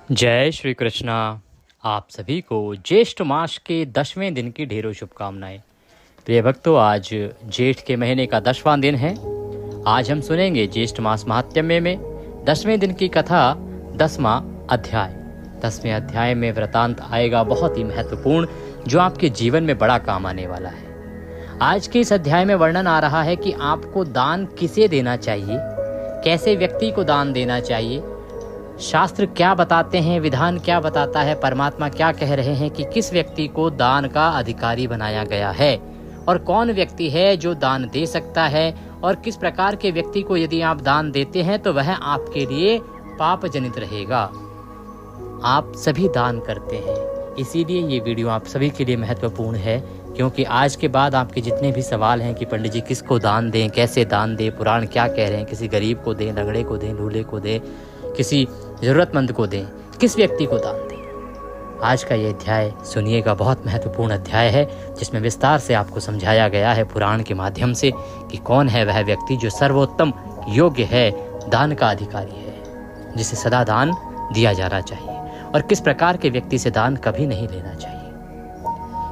जय श्री कृष्णा। आप सभी को ज्येष्ठ मास के 10वें दिन की ढेरों शुभकामनाएं। प्रिय भक्तों, आज जेठ के महीने का 10वां दिन है। आज हम सुनेंगे ज्येष्ठ मास महात्म्य में 10वें दिन की कथा, 10वां अध्याय। 10वें अध्याय में वृतांत आएगा बहुत ही महत्वपूर्ण, जो आपके जीवन में बड़ा काम आने वाला है। आज के इस अध्याय में वर्णन आ रहा है कि आपको दान किसे देना चाहिए, कैसे व्यक्ति को दान देना चाहिए, शास्त्र क्या बताते हैं, विधान क्या बताता है, परमात्मा क्या कह रहे हैं कि किस व्यक्ति को दान का अधिकारी बनाया गया है और कौन व्यक्ति है जो दान दे सकता है, और किस प्रकार के व्यक्ति को यदि आप दान देते हैं तो वह आपके लिए पाप जनित रहेगा। आप सभी दान करते हैं, इसीलिए ये वीडियो आप सभी के लिए महत्वपूर्ण है, क्योंकि आज के बाद आपके जितने भी सवाल हैं कि पंडित जी किसको दान दें, कैसे दान दें, पुराण क्या कह रहे हैं, किसी गरीब को दें, लंगड़े को दें, लूले को दें, किसी जरूरतमंद को दें, किस व्यक्ति को दान दें। आज का ये अध्याय सुनिएगा, बहुत महत्वपूर्ण अध्याय है, जिसमें विस्तार से आपको समझाया गया है पुराण के माध्यम से कि कौन है वह व्यक्ति जो सर्वोत्तम योग्य है, दान का अधिकारी है, जिसे सदा दान दिया जाना चाहिए, और किस प्रकार के व्यक्ति से दान कभी नहीं लेना चाहिए।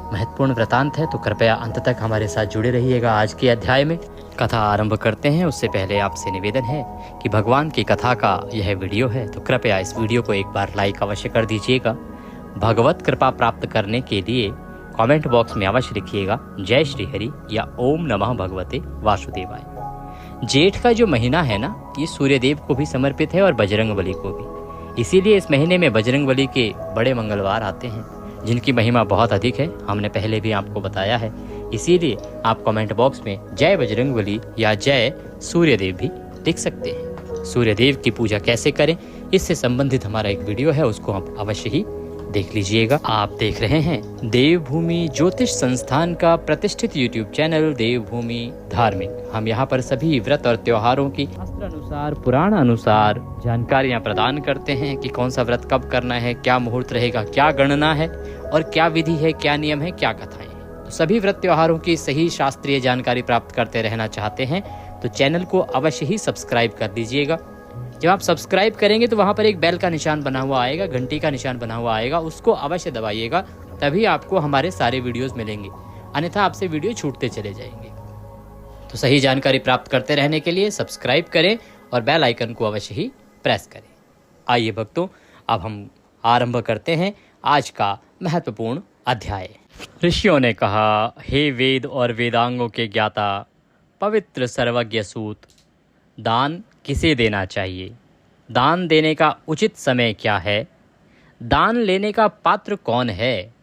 महत्वपूर्ण वृतांत है, तो कृपया अंत तक हमारे साथ जुड़े रहिएगा। आज के अध्याय में कथा आरंभ करते हैं, उससे पहले आपसे निवेदन है कि भगवान की कथा का यह वीडियो है, तो कृपया इस वीडियो को एक बार लाइक अवश्य कर दीजिएगा। भगवत कृपा प्राप्त करने के लिए कमेंट बॉक्स में अवश्य लिखिएगा जय श्री हरि या ओम नमः भगवते वासुदेवाय। जेठ का जो महीना है ना, ये सूर्यदेव को भी समर्पित है और बजरंगबली को भी। इसीलिए इस महीने में बजरंगबली के बड़े मंगलवार आते हैं, जिनकी महिमा बहुत अधिक है, हमने पहले भी आपको बताया है। इसीलिए आप कमेंट बॉक्स में जय बजरंगबली या जय सूर्यदेव भी लिख सकते हैं। सूर्यदेव की पूजा कैसे करें, इससे संबंधित हमारा एक वीडियो है, उसको आप अवश्य ही देख लीजिएगा। आप देख रहे हैं देवभूमि ज्योतिष संस्थान का प्रतिष्ठित यूट्यूब चैनल देवभूमि धार्मिक। हम यहाँ पर सभी व्रत और त्योहारों की शास्त्र अनुसार, पुराण अनुसार जानकारियाँ प्रदान करते हैं कि कौन सा व्रत कब करना है, क्या मुहूर्त रहेगा, क्या गणना है और क्या विधि है, क्या नियम है, क्या कथाएं। तो सभी व्रत त्योहारों की सही शास्त्रीय जानकारी प्राप्त करते रहना चाहते हैं तो चैनल को अवश्य ही सब्सक्राइब कर दीजिएगा। जब आप सब्सक्राइब करेंगे तो वहाँ पर एक बेल का निशान बना हुआ आएगा, घंटी का निशान बना हुआ आएगा, उसको अवश्य दबाइएगा, तभी आपको हमारे सारे वीडियोस मिलेंगे, अन्यथा आपसे वीडियो छूटते चले जाएंगे। तो सही जानकारी प्राप्त करते रहने के लिए सब्सक्राइब करें और बेल आइकन को अवश्य ही प्रेस करें। आइए भक्तों, अब हम आरंभ करते हैं आज का महत्वपूर्ण अध्याय। ऋषियों ने कहा, हे वेद और वेदांगों के ज्ञाता, पवित्र सर्वज्ञ सूत, दान किसे देना चाहिए, दान देने का उचित समय क्या है, दान लेने का पात्र कौन है,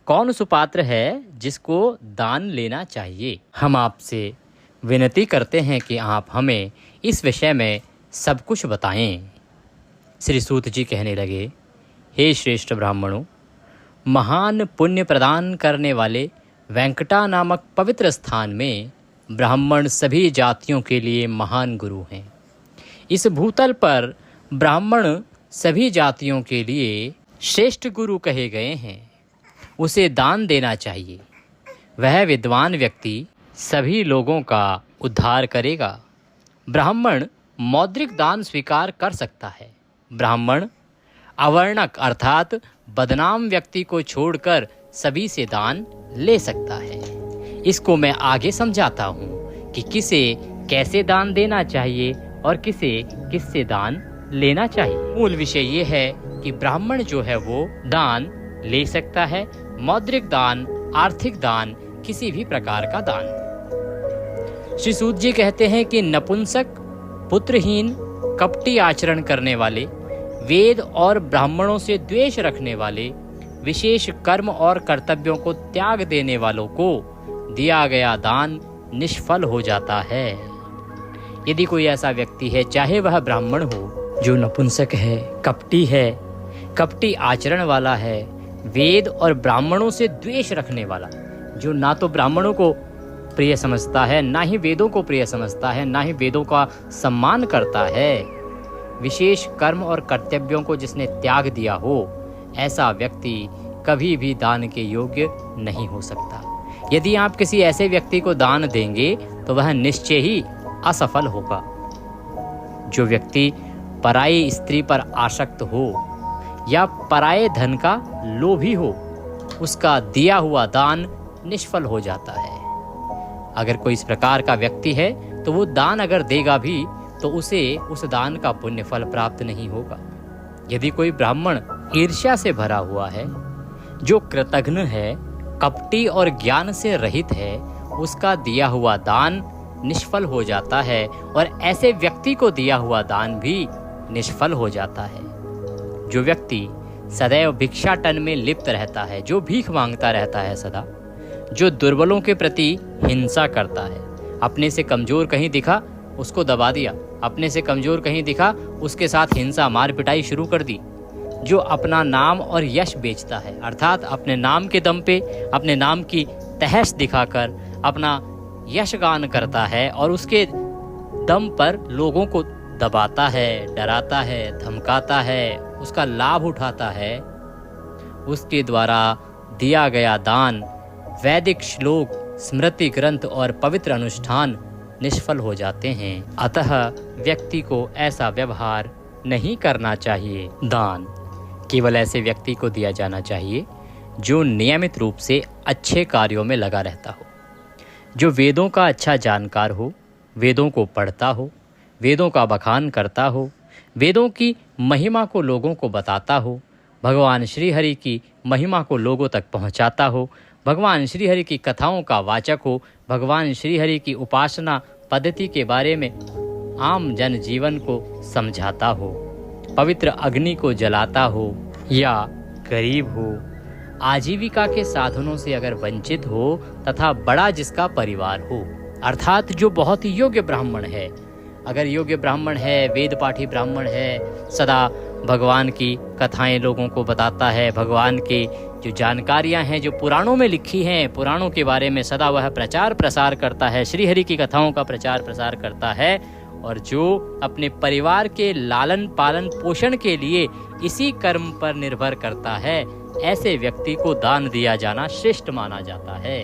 कौन सुपात्र है जिसको दान लेना चाहिए। हम आपसे विनती करते हैं कि आप हमें इस विषय में सब कुछ बताएं। श्री सूत जी कहने लगे, हे श्रेष्ठ ब्राह्मणों, महान पुण्य प्रदान करने वाले वेंकटा नामक पवित्र स्थान में ब्राह्मण सभी जातियों के लिए महान गुरु हैं। इस भूतल पर ब्राह्मण सभी जातियों के लिए श्रेष्ठ गुरु कहे गए हैं। उसे दान देना चाहिए। वह विद्वान व्यक्ति सभी लोगों का उद्धार करेगा। ब्राह्मण मौद्रिक दान स्वीकार कर सकता है। ब्राह्मण अवर्णक अर्थात बदनाम व्यक्ति को छोड़कर सभी से दान ले सकता है। इसको मैं आगे समझाता हूँ कि किसे कैसे दान देना चाहिए और किसे किससे दान लेना चाहिए। मूल विषय ये है कि ब्राह्मण जो है वो दान ले सकता है, मौद्रिक दान, आर्थिक दान, किसी भी प्रकार का दान। श्री सूत जी कहते हैं कि नपुंसक, पुत्रहीन, कपटी आचरण करने वाले, वेद और ब्राह्मणों से द्वेष रखने वाले, विशेष कर्म और कर्तव्यों को त्याग देने वालों को दिया गया दान निष्फल हो जाता है। यदि कोई ऐसा व्यक्ति है, चाहे वह ब्राह्मण हो, जो नपुंसक है, कपटी आचरण वाला है, वेद और ब्राह्मणों से द्वेष रखने वाला, जो ना तो ब्राह्मणों को प्रिय समझता है, ना ही वेदों को प्रिय समझता है, ना ही वेदों का सम्मान करता है, विशेष कर्म और कर्तव्यों को जिसने त्याग दिया हो, ऐसा व्यक्ति कभी भी दान के योग्य नहीं हो सकता। यदि आप किसी ऐसे व्यक्ति को दान देंगे तो वह निश्चय ही असफल होगा। जो व्यक्ति पराई स्त्री पर आसक्त हो या पराये धन का लोभी हो, उसका दिया हुआ दान निष्फल हो जाता है। अगर कोई इस प्रकार का व्यक्ति है तो वो दान अगर देगा भी तो उसे उस दान का पुण्य फल प्राप्त नहीं होगा। यदि कोई ब्राह्मण ईर्ष्या से भरा हुआ है, जो कृतघ्न है, कपटी और ज्ञान से रहित है, उसका दिया हुआ दान निष्फल हो जाता है और ऐसे व्यक्ति को दिया हुआ दान भी निष्फल हो जाता है। जो व्यक्ति सदैव भिक्षाटन में लिप्त रहता है, जो भीख मांगता रहता है सदा, जो दुर्बलों के प्रति हिंसा करता है, अपने से कमजोर कहीं दिखा उसको दबा दिया, अपने से कमजोर कहीं दिखा उसके साथ हिंसा मार पिटाई शुरू कर दी, जो अपना नाम और यश बेचता है, अर्थात अपने नाम के दम पे अपने नाम की तहस दिखाकर अपना यशगान करता है और उसके दम पर लोगों को दबाता है, डराता है, धमकाता है, उसका लाभ उठाता है, उसके द्वारा दिया गया दान, वैदिक श्लोक, स्मृति ग्रंथ और पवित्र अनुष्ठान निष्फल हो जाते हैं। अतः व्यक्ति को ऐसा व्यवहार नहीं करना चाहिए। दान केवल ऐसे व्यक्ति को दिया जाना चाहिए जो नियमित रूप से अच्छे कार्यों में लगा रहता हो, जो वेदों का अच्छा जानकार हो, वेदों को पढ़ता हो, वेदों का बखान करता हो, वेदों की महिमा को लोगों को बताता हो, भगवान श्री हरि की महिमा को लोगों तक पहुंचाता हो, भगवान श्री हरि की कथाओं का वाचक हो, भगवान श्री हरि की उपासना पद्धति के बारे में आम जन जीवन को समझाता हो, पवित्र अग्नि को जलाता हो, या गरीब हो, आजीविका के साधनों से अगर वंचित हो तथा बड़ा जिसका परिवार हो, अर्थात जो बहुत ही योग्य ब्राह्मण है, अगर योग्य ब्राह्मण है, वेद पाठी ब्राह्मण है, सदा भगवान की कथाएं लोगों को बताता है, भगवान की जो जानकारियां हैं जो पुराणों में लिखी हैं, पुराणों के बारे में सदा वह प्रचार प्रसार करता है, श्री हरि की कथाओं का प्रचार प्रसार करता है, और जो अपने परिवार के लालन पालन पोषण के लिए इसी कर्म पर निर्भर करता है, ऐसे व्यक्ति को दान दिया जाना श्रेष्ठ माना जाता है।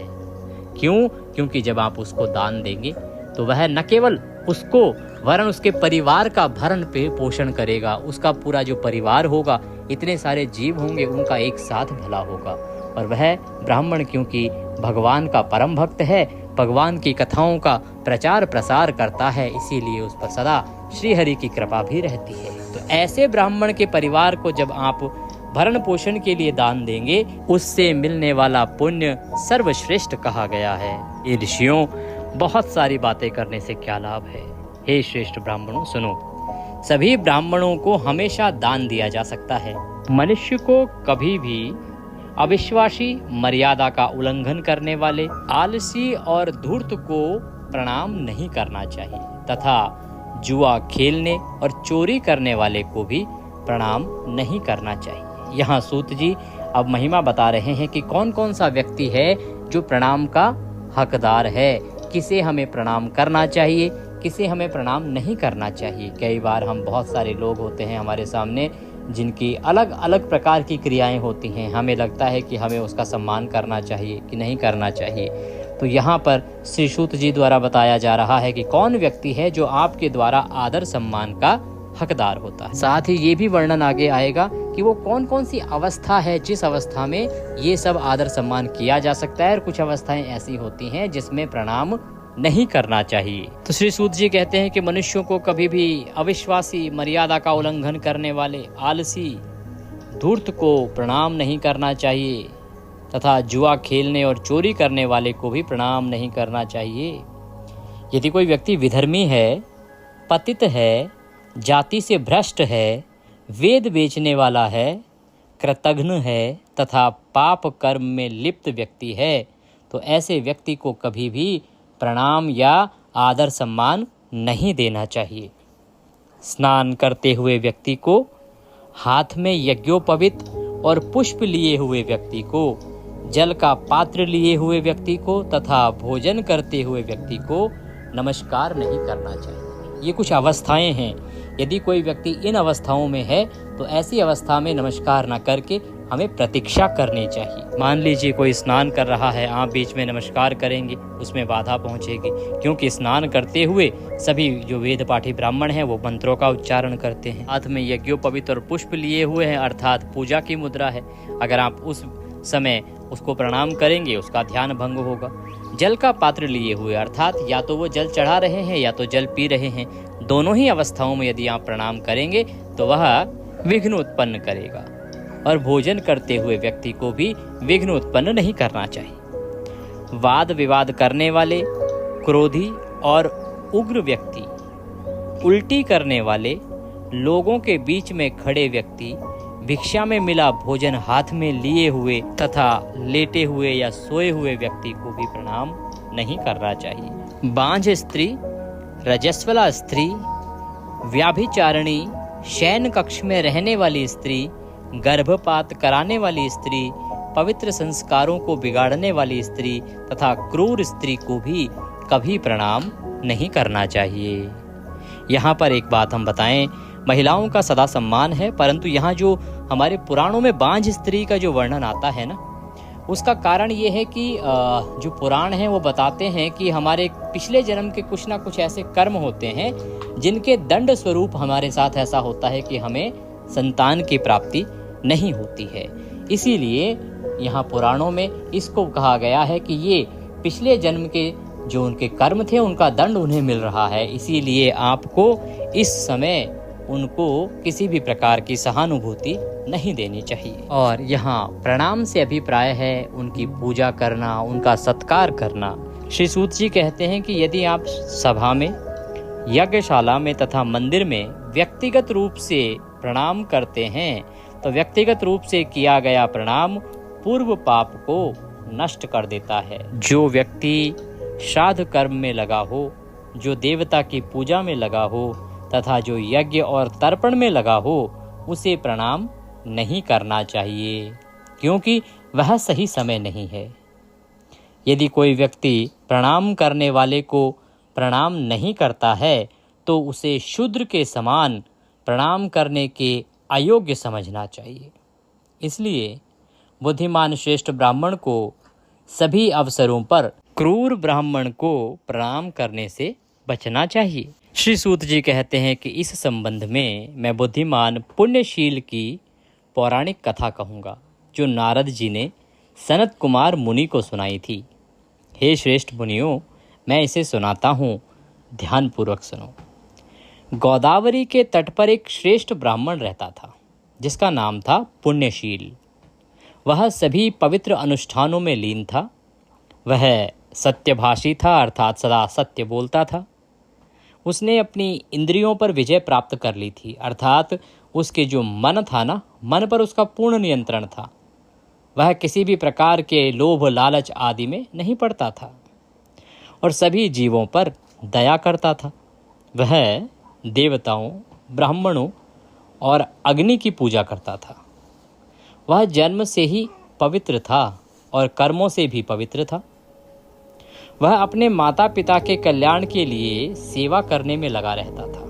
क्यों? क्योंकि जब आप उसको दान देंगे तो वह न केवल उसको वरन उसके परिवार का भरण पे पोषण करेगा, उसका पूरा जो परिवार होगा, इतने सारे जीव होंगे, उनका एक साथ भला होगा। और वह ब्राह्मण क्योंकि भगवान का परम भक्त है, भगवान की कथाओं का प्रचार प्रसार करता है, इसीलिए उस पर सदा श्री हरि की कृपा भी रहती है। तो ऐसे ब्राह्मण के परिवार को जब आप भरण पोषण के लिए दान देंगे, उससे मिलने वाला पुण्य सर्वश्रेष्ठ कहा गया है। ये ऋषियों, बहुत सारी बातें करने से क्या लाभ है। हे श्रेष्ठ ब्राह्मणों, सुनो, सभी ब्राह्मणों को हमेशा दान दिया जा सकता है। मनुष्य को कभी भी अविश्वासी, मर्यादा का उल्लंघन करने वाले, आलसी और धूर्त को प्रणाम नहीं करना चाहिए तथा जुआ खेलने और चोरी करने वाले को भी प्रणाम नहीं करना चाहिए। यहाँ सूत जी अब महिमा बता रहे हैं कि कौन कौन सा व्यक्ति है जो प्रणाम का हकदार है, किसे हमें प्रणाम करना चाहिए, किसे हमें प्रणाम नहीं करना चाहिए। कई बार हम बहुत सारे लोग होते हैं हमारे सामने जिनकी अलग अलग प्रकार की क्रियाएं होती हैं, हमें लगता है कि हमें उसका सम्मान करना चाहिए कि नहीं करना चाहिए। तो यहाँ पर श्री सूत जी द्वारा बताया जा रहा है कि कौन व्यक्ति है जो आपके द्वारा आदर सम्मान का हकदार होता है। साथ ही ये भी वर्णन आगे आएगा कि वो कौन कौन सी अवस्था है जिस अवस्था में ये सब आदर सम्मान किया जा सकता है, और कुछ अवस्थाएं ऐसी होती हैं जिसमें प्रणाम नहीं करना चाहिए। तो श्री सूत जी कहते हैं कि मनुष्यों को कभी भी अविश्वासी, मर्यादा का उल्लंघन करने वाले, आलसी, धूर्त को प्रणाम नहीं करना चाहिए तथा जुआ खेलने और चोरी करने वाले को भी प्रणाम नहीं करना चाहिए। यदि कोई व्यक्ति विधर्मी है, पतित है, जाति से भ्रष्ट है, वेद बेचने वाला है, कृतघ्न है तथा पाप कर्म में लिप्त व्यक्ति है, तो ऐसे व्यक्ति को कभी भी प्रणाम या आदर सम्मान नहीं देना चाहिए। स्नान करते हुए व्यक्ति को, हाथ में यज्ञोपवीत और पुष्प लिए हुए व्यक्ति को, जल का पात्र लिए हुए व्यक्ति को तथा भोजन करते हुए व्यक्ति को नमस्कार नहीं करना चाहिए। ये कुछ अवस्थाएं हैं। यदि कोई व्यक्ति इन अवस्थाओं में है तो ऐसी अवस्था में नमस्कार न करके हमें प्रतीक्षा करनी चाहिए। मान लीजिए कोई स्नान कर रहा है, आप बीच में नमस्कार करेंगे, उसमें बाधा पहुंचेगी, क्योंकि स्नान करते हुए सभी जो वेद पाठी ब्राह्मण हैं वो मंत्रों का उच्चारण करते हैं। हाथ में यज्ञोपवीत और पुष्प लिए हुए हैं, अर्थात पूजा की मुद्रा है। अगर आप उस समय उसको प्रणाम करेंगे, उसका ध्यान भंग होगा। जल का पात्र लिए हुए, अर्थात या तो वो जल चढ़ा रहे हैं या तो जल पी रहे हैं, दोनों ही अवस्थाओं में यदि आप प्रणाम करेंगे तो वह विघ्न उत्पन्न करेगा। और भोजन करते हुए व्यक्ति को भी विघ्न उत्पन्न नहीं करना चाहिए। वाद विवाद करने वाले, क्रोधी और उग्र व्यक्ति, उल्टी करने वाले, लोगों के बीच में खड़े व्यक्ति, भिक्षा में मिला भोजन हाथ में लिए हुए तथा लेटे हुए या सोए हुए व्यक्ति को भी प्रणाम नहीं करना चाहिए। बांझ स्त्री, रजस्वला स्त्री, व्याभिचारिणी, शयन कक्ष में रहने वाली स्त्री, गर्भपात कराने वाली स्त्री, पवित्र संस्कारों को बिगाड़ने वाली स्त्री तथा क्रूर स्त्री को भी कभी प्रणाम नहीं करना चाहिए। यहाँ पर एक बात हम बताएं, महिलाओं का सदा सम्मान है, परंतु यहाँ जो हमारे पुराणों में बांझ स्त्री का जो वर्णन आता है ना, उसका कारण ये है कि जो पुराण हैं वो बताते हैं कि हमारे पिछले जन्म के कुछ ना कुछ ऐसे कर्म होते हैं जिनके दंड स्वरूप हमारे साथ ऐसा होता है कि हमें संतान की प्राप्ति नहीं होती है। इसीलिए यहाँ पुराणों में इसको कहा गया है कि ये पिछले जन्म के जो उनके कर्म थे उनका दंड उन्हें मिल रहा है। इसीलिए आपको इस समय उनको किसी भी प्रकार की सहानुभूति नहीं देनी चाहिए। और यहाँ प्रणाम से अभिप्राय है उनकी पूजा करना, उनका सत्कार करना। श्री सूत जी कहते हैं कि यदि आप सभा में, यज्ञशाला में तथा मंदिर में व्यक्तिगत रूप से प्रणाम करते हैं तो व्यक्तिगत रूप से किया गया प्रणाम पूर्व पाप को नष्ट कर देता है। जो व्यक्ति श्राद्ध कर्म में लगा हो, जो देवता की पूजा में लगा हो तथा जो यज्ञ और तर्पण में लगा हो, उसे प्रणाम नहीं करना चाहिए, क्योंकि वह सही समय नहीं है। यदि कोई व्यक्ति प्रणाम करने वाले को प्रणाम नहीं करता है तो उसे शूद्र के समान प्रणाम करने के अयोग्य समझना चाहिए। इसलिए बुद्धिमान श्रेष्ठ ब्राह्मण को सभी अवसरों पर क्रूर ब्राह्मण को प्रणाम करने से बचना चाहिए। श्री सूत जी कहते हैं कि इस संबंध में मैं बुद्धिमान पुण्यशील की पौराणिक कथा कहूँगा, जो नारद जी ने सनत कुमार मुनि को सुनाई थी। हे श्रेष्ठ मुनियों, मैं इसे सुनाता हूँ, ध्यानपूर्वक सुनो। गोदावरी के तट पर एक श्रेष्ठ ब्राह्मण रहता था जिसका नाम था पुण्यशील। वह सभी पवित्र अनुष्ठानों में लीन था। वह सत्यभाषी था, अर्थात सदा सत्य बोलता था। उसने अपनी इंद्रियों पर विजय प्राप्त कर ली थी, अर्थात उसके जो मन था ना, मन पर उसका पूर्ण नियंत्रण था। वह किसी भी प्रकार के लोभ लालच आदि में नहीं पड़ता था और सभी जीवों पर दया करता था। वह देवताओं, ब्राह्मणों और अग्नि की पूजा करता था। वह जन्म से ही पवित्र था और कर्मों से भी पवित्र था। वह अपने माता पिता के कल्याण के लिए सेवा करने में लगा रहता था।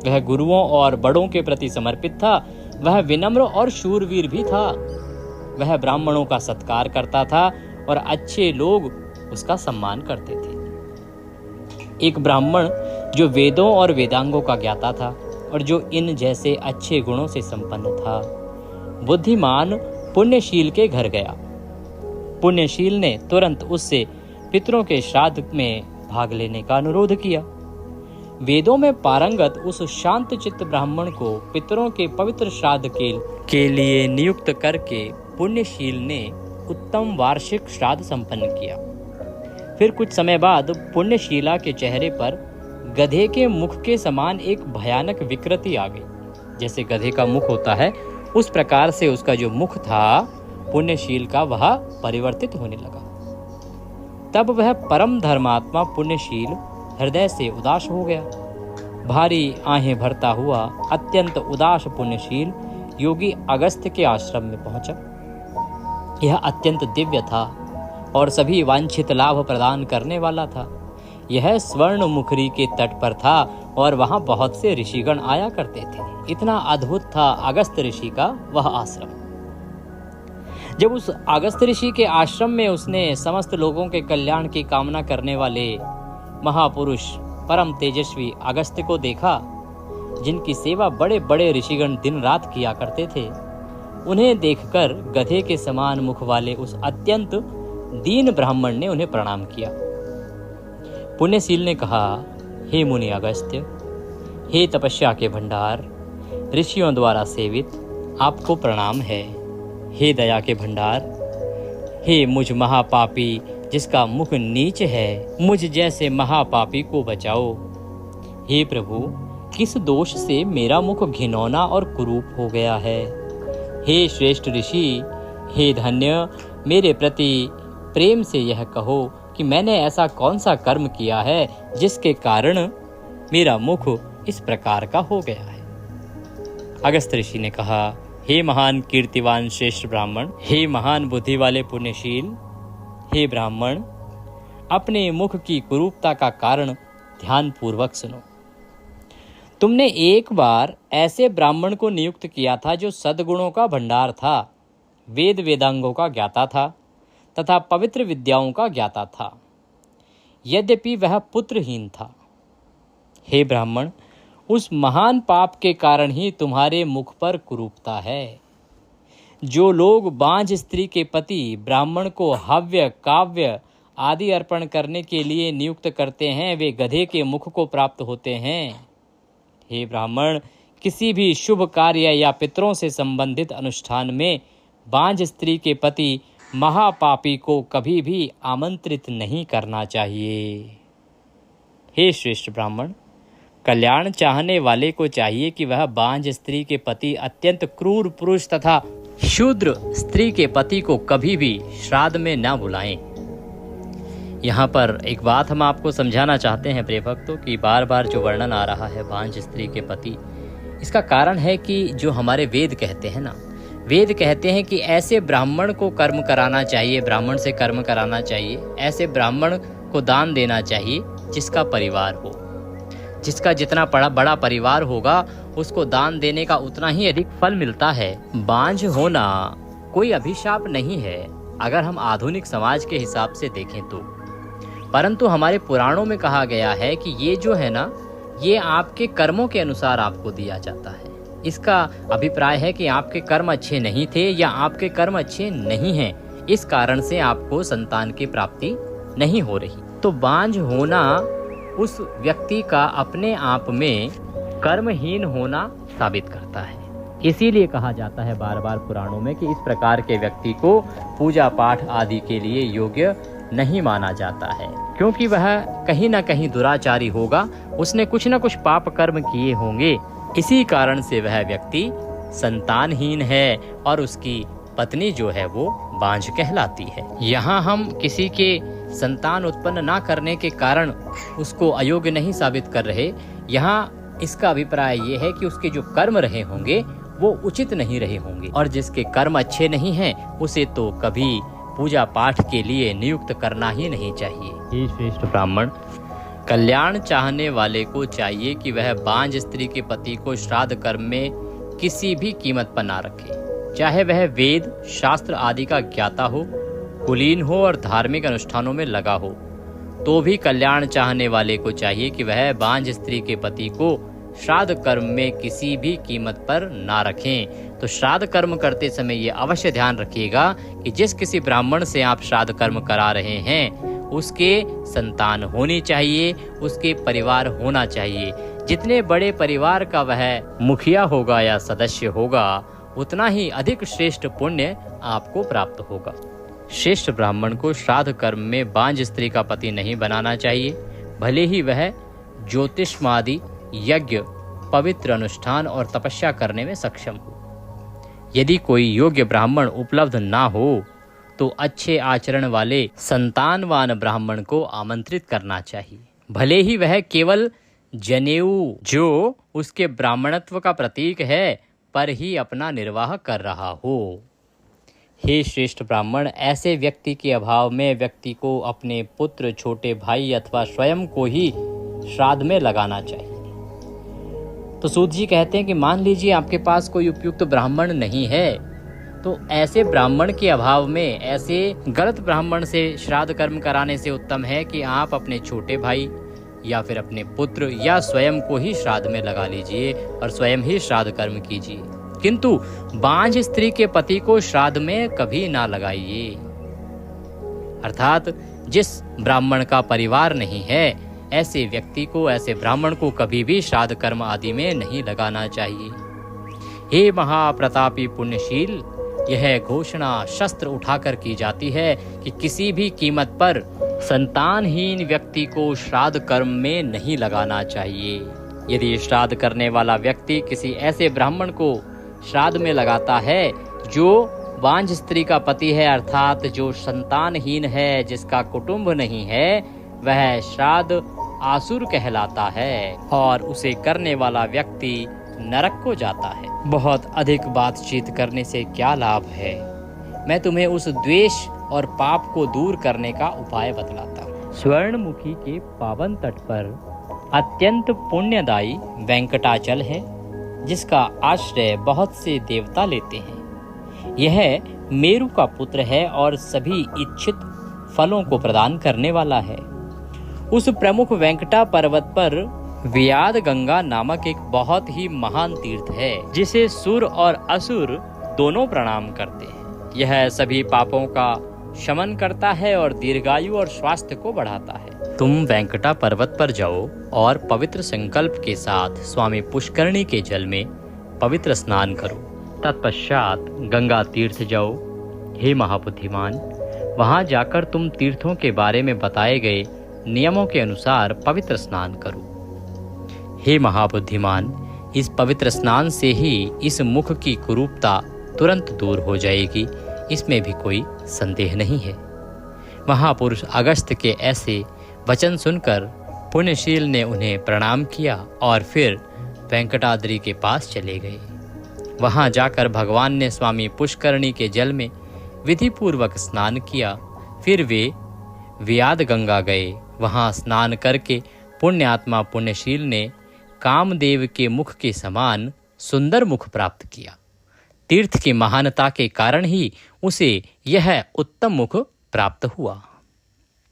वह गुरुओं और बड़ों के प्रति समर्पित था। वह विनम्र और शूरवीर भी था। वह ब्राह्मणों का सत्कार करता था और अच्छे लोग उसका सम्मान करते थे। एक ब्राह्मण जो वेदों और वेदांगों का ज्ञाता था और जो इन जैसे अच्छे गुणों से संपन्न था, बुद्धिमान पुण्यशील के घर गया। पुण्यशील ने तुरंत उससे पितरों के श्राद्ध में भाग लेने का अनुरोध किया। वेदों में पारंगत उस शांत चित्त ब्राह्मण को पितरों के पवित्र श्राद्ध के लिए नियुक्त करके पुण्यशील ने उत्तम वार्षिक श्राद्ध संपन्न किया। फिर कुछ समय बाद पुण्यशीला के चेहरे पर गधे के मुख के समान एक भयानक विकृति आ गई। जैसे गधे का मुख होता है, उस प्रकार से उसका जो मुख था पुण्यशील का, वह परिवर्तित होने लगा। तब वह परम धर्मात्मा पुण्यशील हृदय से उदास हो गया। भारी आहें भरता हुआ अत्यंत उदास पुण्यशील योगी अगस्त्य के आश्रम में पहुंचा। यह अत्यंत दिव्य था और सभी वांछित लाभ प्रदान करने वाला था। यह स्वर्ण मुखरी के तट पर था और वहां बहुत से ऋषिगण आया करते थे। इतना अद्भुत था अगस्त्य ऋषि का वह आश्रम। जब उस अगस्त ऋषि के आश्रम में उसने समस्त लोगों के कल्याण की कामना करने वाले महापुरुष परम तेजस्वी अगस्त्य को देखा, जिनकी सेवा बड़े बड़े ऋषिगण दिन रात किया करते थे, उन्हें देखकर गधे के समान मुख वाले उस अत्यंत दीन ब्राह्मण ने उन्हें प्रणाम किया। पुण्यशील ने कहा, हे मुनि अगस्त्य, हे तपस्या के भंडार, ऋषियों द्वारा सेवित, आपको प्रणाम है। हे दया के भंडार, हे मुझ महापापी जिसका मुख नीच है, मुझ जैसे महापापी को बचाओ। हे प्रभु, किस दोष से मेरा मुख घिनौना और कुरूप हो गया है? हे श्रेष्ठ ऋषि, हे धन्य, मेरे प्रति प्रेम से यह कहो कि मैंने ऐसा कौन सा कर्म किया है जिसके कारण मेरा मुख इस प्रकार का हो गया है। अगस्त ऋषि ने कहा, हे महान कीर्तिवान श्रेष्ठ ब्राह्मण, हे महान बुद्धि वाले पुण्यशील, हे ब्राह्मण, अपने मुख की कुरूपता का कारण ध्यान पूर्वक सुनो। तुमने एक बार ऐसे ब्राह्मण को नियुक्त किया था जो सद्गुणों का भंडार था, वेद वेदांगों का ज्ञाता था तथा पवित्र विद्याओं का ज्ञाता था, यद्यपि वह पुत्रहीन था। हे ब्राह्मण, उस महान पाप के कारण ही तुम्हारे मुख पर कुरूपता है। जो लोग बांझ स्त्री के पति ब्राह्मण को हव्य, काव्य आदि अर्पण करने के लिए नियुक्त करते हैं, वे गधे के मुख को प्राप्त होते हैं। हे ब्राह्मण, किसी भी शुभ कार्य या पितरों से संबंधित अनुष्ठान में बांझ स्त्री के पति महापापी को कभी भी आमंत्रित नहीं करना चाहिए। हे श्रेष्ठ ब्राह्मण, कल्याण चाहने वाले को चाहिए कि वह बांझ स्त्री के पति अत्यंत क्रूर पुरुष तथा शूद्र स्त्री के पति को कभी भी श्राद्ध में न बुलाएं। यहाँ पर एक बात हम आपको समझाना चाहते हैं प्रिय भक्तों, कि बार बार जो वर्णन आ रहा है बांझ स्त्री के पति, इसका कारण है कि जो हमारे वेद कहते हैं ना, वेद कहते हैं कि ऐसे ब्राह्मण को कर्म कराना चाहिए, ब्राह्मण से कर्म कराना चाहिए, ऐसे ब्राह्मण को दान देना चाहिए जिसका परिवार हो। जिसका जितना बड़ा परिवार होगा उसको दान देने का उतना ही अधिक फल मिलता है। बांझ होना कोई अभिशाप नहीं है अगर हम आधुनिक समाज के हिसाब से देखें तो, परंतु हमारे पुराणों में कहा गया है कि ये जो है ना, ये आपके कर्मों के अनुसार आपको दिया जाता है। इसका अभिप्राय है कि आपके कर्म अच्छे नहीं थे या आपके कर्म अच्छे नहीं हैं, इस कारण से आपको संतान की प्राप्ति नहीं हो रही। तो बांझ होना उस व्यक्ति का अपने आप में कर्महीन होना साबित करता है। इसीलिए कहा जाता है बार बार पुराणों में कि इस प्रकार के व्यक्ति को पूजा पाठ आदि के लिए योग्य नहीं माना जाता है, क्योंकि वह कहीं ना कहीं दुराचारी होगा, उसने कुछ न कुछ पाप कर्म किए होंगे, इसी कारण से वह व्यक्ति संतानहीन है और उसकी पत्नी जो है वो बांझ कहलाती है। यहाँ हम किसी के संतान उत्पन्न ना करने के कारण उसको अयोग्य नहीं साबित कर रहे। यहाँ इसका अभिप्राय ये है कि उसके जो कर्म रहे होंगे वो उचित नहीं रहे होंगे, और जिसके कर्म अच्छे नहीं हैं उसे तो कभी पूजा पाठ के लिए नियुक्त करना ही नहीं चाहिए। हे श्रेष्ठ ब्राह्मण, कल्याण चाहने वाले को चाहिए कि वह बांझ स्त्री के पति को श्राद्ध कर्म में किसी भी कीमत पर ना रखे, चाहे वह वेद शास्त्र आदि का ज्ञाता हो, कुलीन हो और धार्मिक अनुष्ठानों में लगा हो, तो भी कल्याण चाहने वाले को चाहिए कि वह बांझ स्त्री के पति को श्राद्ध कर्म में किसी भी कीमत पर ना रखें। तो श्राद्ध कर्म करते समय ये अवश्य ध्यान रखिएगा कि जिस किसी ब्राह्मण से आप श्राद्ध कर्म करा रहे हैं उसके संतान होनी चाहिए, उसके परिवार होना चाहिए। जितने बड़े परिवार का वह मुखिया होगा या सदस्य होगा, उतना ही अधिक श्रेष्ठ पुण्य आपको प्राप्त होगा। श्रेष्ठ ब्राह्मण को श्राद्ध कर्म में बांझ स्त्री का पति नहीं बनाना चाहिए, भले ही वह ज्योतिषमादि यज्ञ, पवित्र अनुष्ठान और तपस्या करने में सक्षम हो। यदि कोई योग्य ब्राह्मण उपलब्ध ना हो तो अच्छे आचरण वाले संतानवान ब्राह्मण को आमंत्रित करना चाहिए, भले ही वह केवल जनेऊ जो उसके ब्राह्मणत्व का प्रतीक है पर ही अपना निर्वाह कर रहा हो। हे श्रेष्ठ ब्राह्मण, ऐसे व्यक्ति के अभाव में व्यक्ति को अपने पुत्र, छोटे भाई अथवा स्वयं को ही श्राद्ध में लगाना चाहिए। तो सूत जी कहते हैं कि मान लीजिए आपके पास कोई उपयुक्त ब्राह्मण नहीं है, तो ऐसे ब्राह्मण के अभाव में, ऐसे गलत ब्राह्मण से श्राद्ध कर्म कराने से उत्तम है कि आप अपने छोटे भाई या फिर अपने पुत्र या स्वयं को ही श्राद्ध में लगा लीजिए और स्वयं ही श्राद्ध कर्म कीजिए। किंतु बांझ स्त्री के पति को श्राद्ध में कभी ना लगाइए। अर्थात जिस ब्राह्मण का परिवार नहीं है, ऐसे व्यक्ति को, ऐसे ब्राह्मण को कभी भी श्राद्ध कर्म आदि में नहीं लगाना चाहिए। हे महाप्रतापी पुण्यशील, यह घोषणा शस्त्र उठाकर की जाती है कि किसी भी कीमत पर संतानहीन व्यक्ति को श्राद्ध कर्म में नहीं लगाना चाहिए। यदि श्राद्ध करने वाला व्यक्ति किसी ऐसे ब्राह्मण को श्राद्ध में लगाता है जो बांझ स्त्री का पति है, अर्थात जो संतानहीन है, जिसका कुटुंब नहीं है, वह श्राद्ध आसुर कहलाता है और उसे करने वाला व्यक्ति नरक को जाता है। बहुत अधिक बातचीत करने से क्या लाभ है? मैं तुम्हें उस द्वेष और पाप को दूर करने का उपाय बतलाता हूँ। स्वर्णमुखी के पावन तट पर अत्यंत पुण्यदायी वेंकटाचल है, जिसका आश्रय बहुत से देवता लेते हैं। यह मेरु का पुत्र है और सभी इच्छित फलों को प्रदान करने वाला है। उस प्रमुख वेंकटा पर्वत पर व्याद गंगा नामक एक बहुत ही महान तीर्थ है, जिसे सुर और असुर दोनों प्रणाम करते हैं। यह सभी पापों का शमन करता है और दीर्घायु और स्वास्थ्य को बढ़ाता है। तुम वेंकटा पर्वत पर जाओ और पवित्र संकल्प के साथ स्वामी पुष्करणी के जल में पवित्र स्नान करो। तत्पश्चात गंगा तीर्थ जाओ। हे महाबुद्धिमान, वहां जाकर तुम तीर्थों के बारे में बताए गए नियमों के अनुसार पवित्र स्नान करो। हे महाबुद्धिमान, इस पवित्र स्नान से ही इस मुख की कुरूपता तुरंत दूर हो जाएगी, इसमें भी कोई संदेह नहीं है। महापुरुष अगस्त्य के ऐसे वचन सुनकर पुण्यशील ने उन्हें प्रणाम किया और फिर वेंकटाद्रि के पास चले गए। वहां जाकर भगवान ने स्वामी पुष्करणी के जल में विधि पूर्वक स्नान किया। फिर वे व्याद गंगा गए। वहां स्नान करके पुण्यात्मा पुण्यशील ने कामदेव के मुख के समान सुंदर मुख प्राप्त किया। तीर्थ की महानता के कारण ही उसे यह उत्तम मुख प्राप्त हुआ।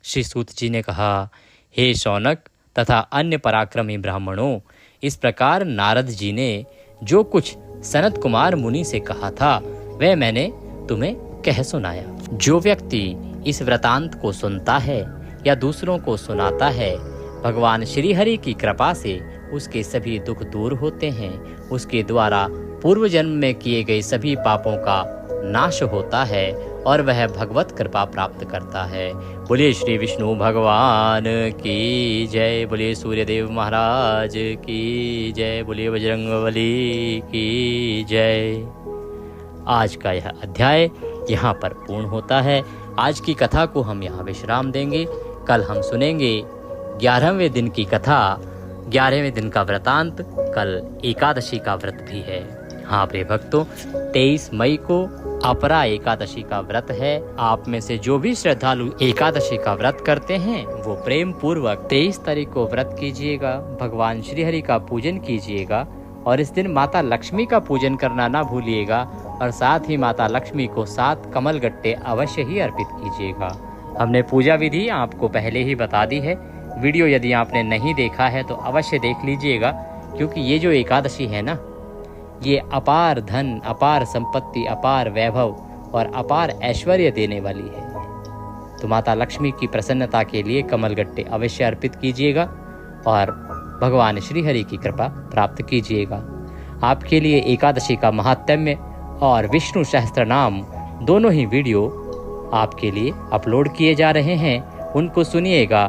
श्री सूत जी ने कहा, हे शौनक तथा अन्य पराक्रमी ब्राह्मणों, इस प्रकार नारद जी ने जो कुछ सनत कुमार मुनि से कहा था वह मैंने तुम्हें कह सुनाया। जो व्यक्ति इस वृतांत को सुनता है या दूसरों को सुनाता है, भगवान श्री हरि की कृपा से उसके सभी दुख दूर होते हैं। उसके द्वारा पूर्व जन्म में किए गए सभी पापों का नाश होता है और वह भगवत कृपा प्राप्त करता है। बोलिए श्री विष्णु भगवान की जय, बोलिए सूर्यदेव महाराज की जय, बोलिए बजरंगबली की जय। आज का यह अध्याय यहाँ पर पूर्ण होता है। आज की कथा को हम यहाँ विश्राम देंगे। कल हम सुनेंगे 11वें दिन की कथा, 11वें दिन का व्रतांत। कल एकादशी का व्रत भी है। हाँ प्रिय भक्तों, 23 मई को अपरा एकादशी का व्रत है। आप में से जो भी श्रद्धालु एकादशी का व्रत करते हैं वो प्रेम पूर्वक 23 तारीख को व्रत कीजिएगा, भगवान श्रीहरि का पूजन कीजिएगा और इस दिन माता लक्ष्मी का पूजन करना ना भूलिएगा और साथ ही माता लक्ष्मी को 7 कमल गट्टे अवश्य ही अर्पित कीजिएगा। हमने पूजा विधि आपको पहले ही बता दी है। वीडियो यदि आपने नहीं देखा है तो अवश्य देख लीजिएगा, क्योंकि ये जो एकादशी है ना, ये अपार धन, अपार संपत्ति, अपार वैभव और अपार ऐश्वर्य देने वाली है। तो माता लक्ष्मी की प्रसन्नता के लिए कमलगट्टे अवश्य अर्पित कीजिएगा और भगवान श्रीहरि की कृपा प्राप्त कीजिएगा। आपके लिए एकादशी का महात्म्य और विष्णु सहस्त्र नाम दोनों ही वीडियो आपके लिए अपलोड किए जा रहे हैं। उनको सुनिएगा,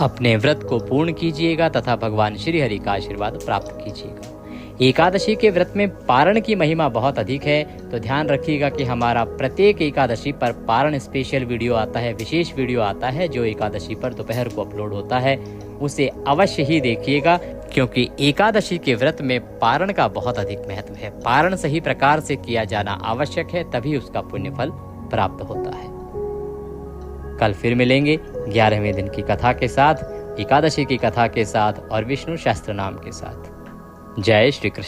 अपने व्रत को पूर्ण कीजिएगा तथा भगवान श्रीहरि का आशीर्वाद प्राप्त कीजिएगा। एकादशी के व्रत में पारण की महिमा बहुत अधिक है, तो ध्यान रखिएगा कि हमारा प्रत्येक एकादशी पर पारण स्पेशल वीडियो आता है, विशेष वीडियो आता है जो एकादशी पर दोपहर को अपलोड होता है। उसे अवश्य ही देखिएगा, क्योंकि एकादशी के व्रत में पारण का बहुत अधिक महत्व है। पारण सही प्रकार से किया जाना आवश्यक है, तभी उसका पुण्य फल प्राप्त होता है। कल फिर मिलेंगे 11वें दिन की कथा के साथ, एकादशी की कथा के साथ और विष्णु सहस्त्र नाम के साथ। जय श्री कृष्ण।